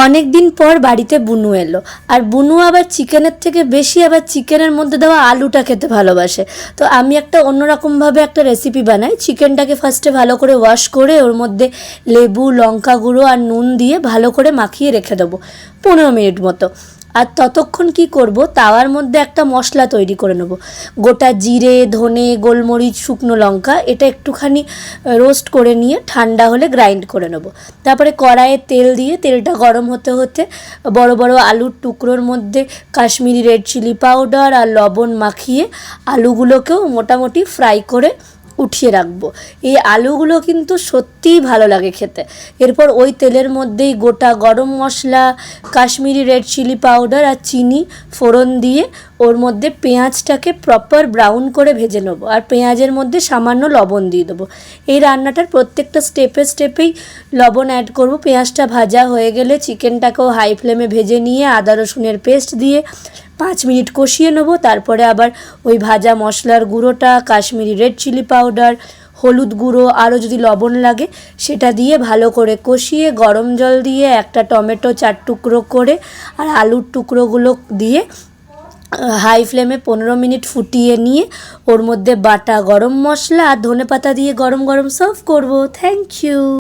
অনেক দিন পর বাড়িতে বুনু এলো। আর বুনু আবার চিকেনের থেকে বেশি আবার চিকেনের মধ্যে দেওয়া আলুটা খেতে ভালোবাসে। তো আমি একটা অন্যরকমভাবে একটা রেসিপি বানাই। চিকেনটাকে ফার্স্টে ভালো করে ওয়াশ করে ওর মধ্যে লেবু, লঙ্কা গুঁড়ো আর নুন দিয়ে ভালো করে মাখিয়ে রেখে দেবো 15 মিনিট মতো। আর ততক্ষণ কি করব, তাওয়ার মধ্যে একটা মশলা তৈরি করে নেব। গোটা জিরে, ধনে, গোলমরিচ, শুকনো লঙ্কা এটা একটুখানি রোস্ট করে নিয়ে ঠান্ডা হলে গ্রাইন্ড করে নেব। তারপরে কড়াইয়ে তেল দিয়ে তেলটা গরম হতে হতে বড় বড় আলুর টুকরোর মধ্যে কাশ্মীরি রেড চিলি পাউডার আর লবণ মাখিয়ে আলুগুলোকেও মোটামুটি ফ্রাই করে উঠিয়ে রাখবো। এই আলুগুলো কিন্তু সত্যিই ভালো লাগে খেতে। এরপর ওই তেলের মধ্যেই গোটা গরম মশলা, কাশ্মীরি রেড চিলি পাউডার আর চিনি ফোড়ন দিয়ে ওর মধ্যে পেঁয়াজটাকে প্রপার ব্রাউন করে ভেজে নেবো। আর পেঁয়াজের মধ্যে সামান্য লবণ দিয়ে দেবো। এই রান্নাটার প্রত্যেকটা স্টেপেই লবণ অ্যাড করব। পেঁয়াজটা ভাজা হয়ে গেলে চিকেনটাকেও হাই ফ্লেমে ভেজে নিয়ে আদা রসুনের পেস্ট দিয়ে 5 মিনিট কষিয়ে নেবো। তারপরে আবার ওই ভাজা মশলার গুঁড়োটা, কাশ্মীরি রেড চিলি পাউডার, হলুদ গুঁড়ো, আরও যদি লবণ লাগে সেটা দিয়ে ভালো করে কষিয়ে গরম জল দিয়ে একটা টমেটো 4 টুকরো করে আর আলুর টুকরোগুলো দিয়ে হাই ফ্লেমে 15 মিনিট ফুটিয়ে নিয়ে ওর মধ্যে বাটা গরম মশলা আর ধনেপাতা দিয়ে গরম গরম সার্ভ করব। Thank you.